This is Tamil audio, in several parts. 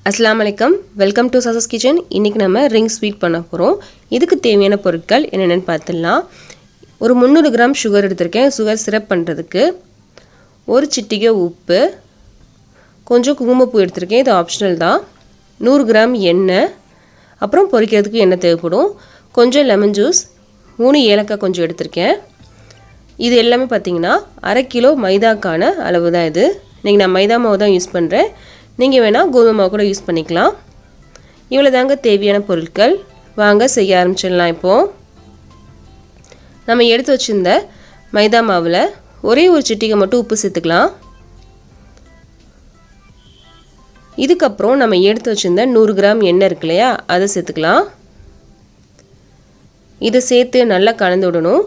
அஸ்ஸலாமு அலைக்கும் வெல்கம் டு சசாஸ் கிச்சன். இன்றைக்கி நம்ம ரிங் ஸ்வீட் பண்ண போகிறோம். இதுக்கு தேவையான பொருட்கள் என்னென்னு பார்த்துடலாம். ஒரு 300 கிராம் சுகர் எடுத்திருக்கேன் சுகர் சிரப் பண்ணுறதுக்கு. ஒரு சிட்டிகை உப்பு, கொஞ்சம் குங்குமப்பூ எடுத்திருக்கேன், இது ஆப்ஷனல் தான். 100 கிராம் எண்ணெய், அப்புறம் பொரிக்கிறதுக்கு எண்ணெய் தேவைப்படும். கொஞ்சம் லெமன் ஜூஸ், 3 ஏலக்காய் கொஞ்சம் எடுத்திருக்கேன். இது எல்லாமே பார்த்திங்கன்னா அரை கிலோ மைதாக்கான அளவு தான். இது இன்றைக்கி நான் மைதா மாவு தான் யூஸ் பண்ணுறேன். நீங்கள் வேணால் கோதுமை மாவு கூட யூஸ் பண்ணிக்கலாம். இவ்வளோ தாங்க தேவையான பொருட்கள். வாங்க செய்ய ஆரம்பிச்சிடலாம். இப்போது நம்ம எடுத்து வச்சுருந்த மைதா மாவில் ஒரே ஒரு சிட்டிகை மட்டும் உப்பு சேர்த்துக்கலாம். இதுக்கப்புறம் நம்ம எடுத்து வச்சுருந்த 100 கிராம் எண்ணெய் இருக்கு இல்லையா, அதை சேர்த்துக்கலாம். இதை சேர்த்து நல்லா கலந்து விடணும்.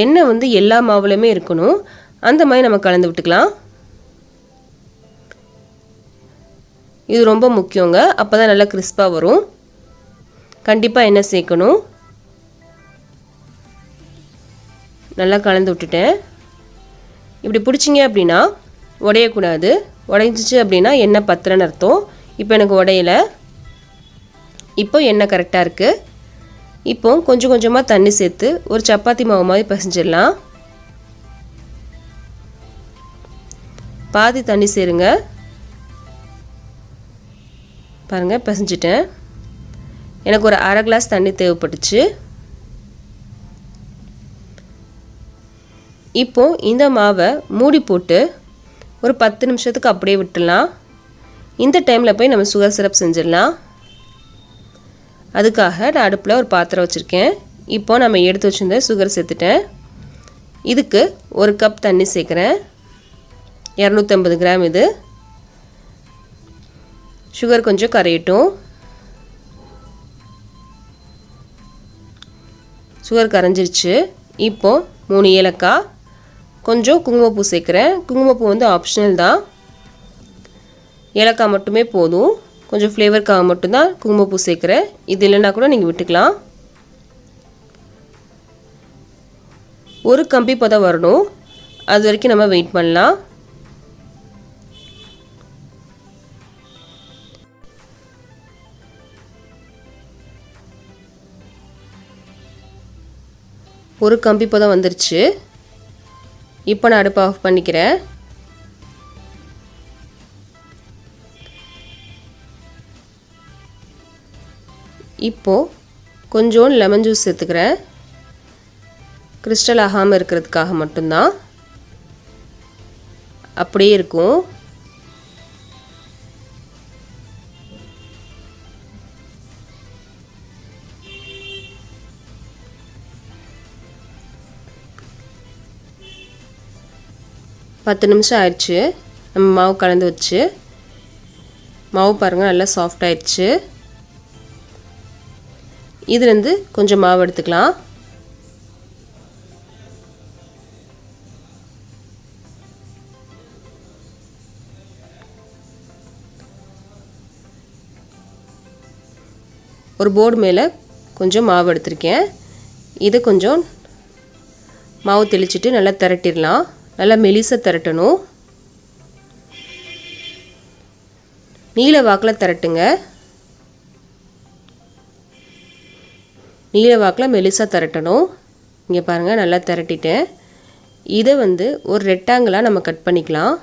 எண்ணெய் எல்லா மாவுலையுமே இருக்கணும், அந்த மாதிரி நம்ம கலந்து விட்டுக்கலாம். இது ரொம்ப முக்கியங்க, அப்போ தான் நல்லா கிறிஸ்பாக வரும். கண்டிப்பாக எண்ணெய் சேர்க்கணும். நல்லா கலந்து விட்டுட்டேன். இப்படி பிடிச்சிங்க அப்படின்னா உடையக்கூடாது. உடைஞ்சிச்சு அப்படின்னா எண்ணெய் பத்தலைன்னு அர்த்தம். இப்போ எனக்கு உடையல. இப்போ எண்ணெய் கரெக்டாக இருக்குது. இப்போ கொஞ்சம் கொஞ்சமாக தண்ணி சேர்த்து ஒரு சப்பாத்தி மாவு மாதிரி பிசைஞ்சிடலாம். பாதி தண்ணி சேருங்க. பாருங்கள், பிசைஞ்சிட்டேன். எனக்கு ஒரு அரை கிளாஸ் தண்ணி தேவைப்பட்டுச்சு. இப்போ இந்த மாவை மூடி போட்டு ஒரு 10 நிமிஷத்துக்கு அப்படியே விட்டுடலாம். இந்த டைமில் போய் நம்ம சுகர் சிரப் செஞ்சிடலாம். அதுக்காக நான் அடுப்பில் ஒரு பாத்திரம் வச்சுருக்கேன். இப்போ நம்ம எடுத்து வச்சுருந்த சுகர் சேர்த்துட்டேன். இதுக்கு ஒரு கப் தண்ணி சேர்க்குறேன். 250 கிராம். இது சுகர் கொஞ்சம் கரையட்டும். சுகர் கரைஞ்சிருச்சு. இப்போது 3 ஏலக்காய், கொஞ்சம் குங்குமப்பூ சேர்க்குறேன். குங்குமப்பூ ஆப்ஷனல் தான், ஏலக்காய் மட்டுமே போதும். கொஞ்சம் ஃப்ளேவருக்காக மட்டும்தான் குங்குமப்பூ சேர்க்குறேன். இது இல்லைன்னா கூட நீங்கள் விட்டுக்கலாம். ஒரு கம்பி பதம் வரணும், அது வரைக்கும் நம்ம வெயிட் பண்ணலாம். ஒரு கம்பி பதம் வந்துருச்சு. இப்போ நான் அடுப்பை ஆஃப் பண்ணிக்கிறேன். இப்போது கொஞ்சம் லெமன் ஜூஸ் சேர்த்துக்கிறேன். கிறிஸ்டல் ஆகாமல் இருக்கிறதுக்காக மட்டும்தான். அப்படியே இருக்கும். பத்து நிமிஷம் ஆயிடுச்சு. நம்ம மாவு கலந்து வச்சு, மாவு பாருங்கள் நல்லா சாஃப்ட் ஆயிடுச்சு. இதுலேருந்து கொஞ்சம் மாவு எடுத்துக்கலாம். ஒரு போர்டு மேலே கொஞ்சம் மாவு எடுத்திருக்கேன். இது கொஞ்சம் மாவு தெளிச்சிட்டு நல்லா திரட்டிடலாம். நல்லா மெலிசாக திரட்டணும். நீல வாக்கில் திரட்டுங்க. நீல வாக்கில் மெலிசாக திரட்டணும். இங்கே பாருங்கள், நல்லா திரட்டிட்டேன். இதை ஒரு ரெக்டாங்கிளாக நம்ம கட் பண்ணிக்கலாம்.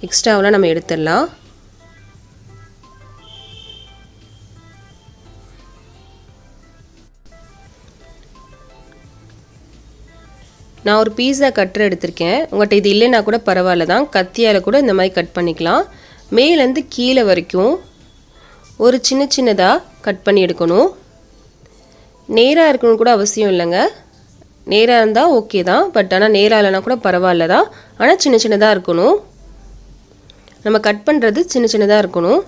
எக்ஸ்ட்ராவெலாம் நம்ம எடுத்துடலாம். நான் ஒரு பீஸா கட்டர் எடுத்திருக்கேன். உங்கள்கிட்ட இது இல்லைன்னா கூட பரவாயில்ல தான், கத்தியால் கூட இந்த மாதிரி கட் பண்ணிக்கலாம். மேலேருந்து கீழே வரைக்கும் ஒரு சின்ன சின்னதாக கட் பண்ணி எடுக்கணும். நேராக இருக்கணும் கூட அவசியம் இல்லைங்க. நேராக இருந்தால் ஓகே தான், பட் ஆனால் நேராக இல்லைனா கூட பரவாயில்ல தான். ஆனால் சின்ன சின்னதாக இருக்கணும். நம்ம கட் பண்ணுறது சின்ன சின்னதாக இருக்கணும்.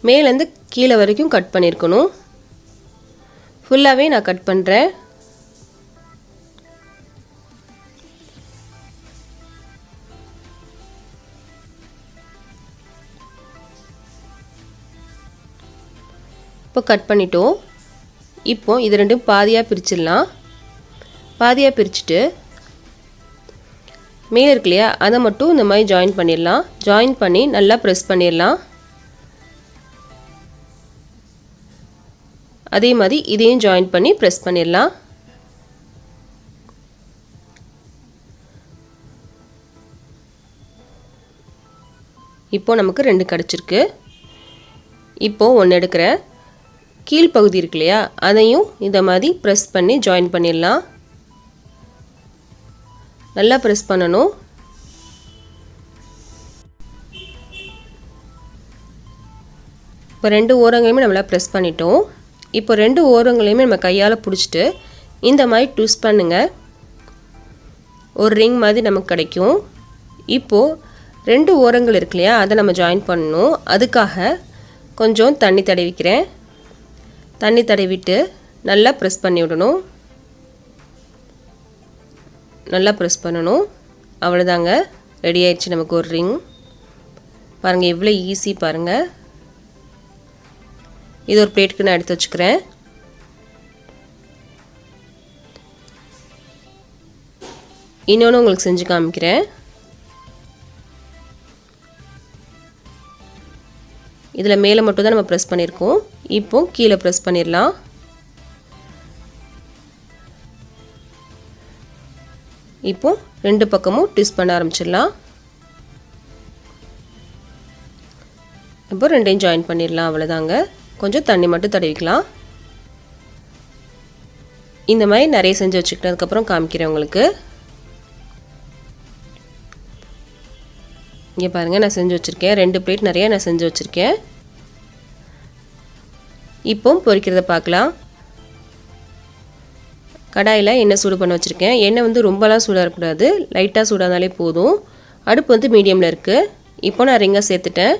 மேலேருந்து கீழே வரைக்கும் கட் பண்ணியிருக்கணும். ஃபுல்லாகவே நான் கட் பண்ணுறேன். இப்போ கட் பண்ணிட்டோம். இப்போ இது ரெண்டும் பாதியாக பிரிச்சிடலாம். பாதியாக பிரிச்சுட்டு மேலே இருக்கு இல்லையா அதை மட்டும் இந்த மாதிரி ஜாயின் பண்ணிடலாம். ஜாயின் பண்ணி நல்லா ப்ரெஸ் பண்ணிடலாம். அதே மாதிரி இதையும் ஜாயின் பண்ணி ப்ரெஸ் பண்ணிடலாம். இப்போ நமக்கு 2 கிடச்சிருக்கு. இப்போது ஒன்று எடுக்கிறேன். கீழ் பகுதி இருக்கு இல்லையா அதையும் இந்த மாதிரி ப்ரெஸ் பண்ணி ஜாயின் பண்ணிடலாம். நல்லா ப்ரெஸ் பண்ணணும். இப்போ 2 ஓரங்களையுமே நம்மளா ப்ரெஸ் பண்ணிட்டோம். இப்போ 2 ஓரங்களையுமே நம்ம கையால் பிடிச்சிட்டு இந்த மாதிரி ட்விஸ்ட் பண்ணுங்கள். ஒரு ரிங் மாதிரி நமக்கு கிடைக்கும். இப்போது 2 ஓரங்கள் இருக்கு இல்லையா அதை நம்ம ஜாயின் பண்ணணும். அதுக்காக கொஞ்சம் தண்ணி தடவிக்கிறேன். தண்ணி தடவிட்டு நல்லா ப்ரெஸ் பண்ணி விடணும். நல்லா ப்ரெஸ் பண்ணணும். அவ்வளோதாங்க, ரெடி ஆயிடுச்சு நமக்கு ஒரு ரிங். பாருங்கள் எவ்வளோ ஈஸி பாருங்கள். இது ஒரு பிளேட்டுக்கு நான் எடுத்து வச்சுக்கிறேன். இன்னொன்று உங்களுக்கு செஞ்சு காமிக்கிறேன். இதில் மேலே மட்டும் தான் நம்ம ப்ரெஸ் பண்ணியிருக்கோம். இப்போ கீழே ப்ரெஸ் பண்ணிடலாம். இப்போ 2 பக்கமும் ட்விஸ்ட் பண்ண ஆரம்பிச்சிடலாம். இப்போ 2ஐயும் ஜாயின் பண்ணிடலாம். அவ்வளோதாங்க, கொஞ்சம் தண்ணி மட்டும் தடவிக்கலாம். இந்த மாதிரி நிறைய செஞ்சு வச்சுக்கிட்டதுக்கப்புறம் காமிக்கிறேன் உங்களுக்கு. இங்கே பாருங்கள் நான் செஞ்சு வச்சுருக்கேன். 2 பிளேட் நிறைய நான் செஞ்சு வச்சுருக்கேன். இப்போ பொரிக்கிறத பார்க்கலாம். கடாயில் எண்ணெய் சூடு பண்ண வச்சுருக்கேன். எண்ணெய் வந்து ரொம்பலாம் சூடாக இருக்கக்கூடாது, லைட்டாக சூடானாலே போதும். அடுப்பு வந்து மீடியமில் இருக்குது. இப்போ நான் ரிங்கை சேர்த்துட்டேன்.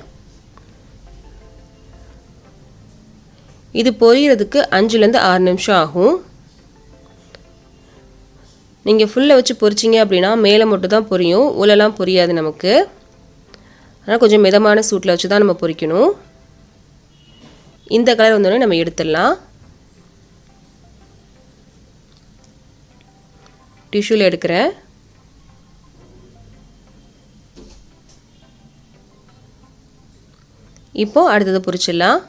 இது பொரியறதுக்கு 5லேருந்து 6 நிமிஷம் ஆகும். நீங்கள் ஃபுல்லை வச்சு பொரிச்சிங்க அப்படின்னா மேலே மட்டும் தான் பொரியும், உள்ளெல்லாம் பொரியாது நமக்கு. ஆனால் கொஞ்சம் மிதமான சூட்டில் வச்சு தான் நம்ம பொரிக்கணும். இந்த கலர் வந்தோடனே நம்ம எடுத்துடலாம். டிஷ்யூவில் எடுக்கிறேன். இப்போது அடுத்தது பொரிச்சிடலாம்.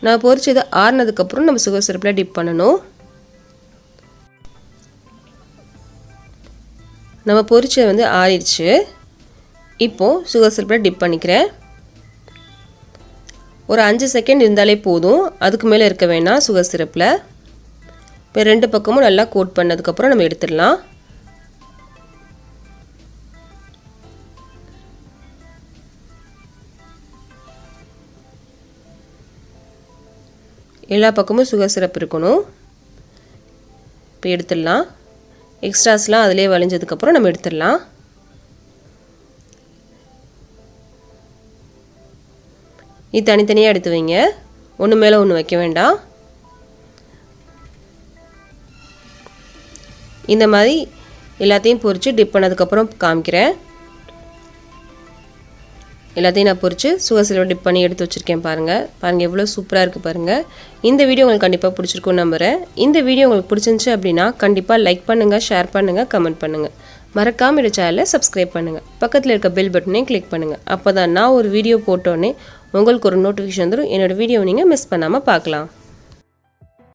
நான் பொரிச்சது ஆறுனதுக்கப்புறம் நம்ம சுகர் சிரப்பில் டிப் பண்ணணும். நம்ம பொரிச்சது வந்து ஆறிடுச்சு. இப்போது சுகர் சிரப்பில் டிப் பண்ணிக்கிறேன். ஒரு 5 செகண்ட் இருந்தாலே போதும், அதுக்கு மேலே இருக்க வேணாம் சுகர் சிரப்பில். இப்போ 2 பக்கமும் நல்லா கோட் பண்ணதுக்கப்புறம் நம்ம எடுத்துடலாம். எல்லா பக்கமும் சுகர் சிரப் இருக்கணும். இப்போ எடுத்துடலாம். எக்ஸ்ட்ராஸ்லாம் அதிலே வளைஞ்சதுக்கப்புறம் நம்ம எடுத்துடலாம். இது தனித்தனியாக எடுத்து வைங்க, ஒன்று மேலே ஒன்று வைக்க வேண்டாம். இந்த மாதிரி எல்லாத்தையும் பொரித்து டிப் பண்ணதுக்கப்புறம் காமிக்கிறேன். எல்லாத்தையும் நான் பொரித்து சுகர் சிரப்பில் டிப் பண்ணி எடுத்து வச்சுருக்கேன். பாருங்கள் எவ்வளோ சூப்பராக இருக்குது பாருங்கள். இந்த வீடியோ உங்களுக்கு கண்டிப்பாக பிடிச்சிருக்குன்னு நம்புகிறேன். இந்த வீடியோ உங்களுக்கு பிடிச்சிருந்துச்சு அப்படின்னா கண்டிப்பாக லைக் பண்ணுங்கள், ஷேர் பண்ணுங்கள், கமெண்ட் பண்ணுங்கள். மறக்காமல் இந்த சேனலை சப்ஸ்கிரைப் பண்ணுங்கள். பக்கத்தில் இருக்க பெல் பட்டனையும் கிளிக் பண்ணுங்கள். அப்போ தான் நான் ஒரு வீடியோ போட்டோன்னே உங்களுக்கு ஒரு நோட்டிஃபிகேஷன் வந்துடும். என்னோடய வீடியோவை நீங்கள் மிஸ் பண்ணாமல் பார்க்கலாம்.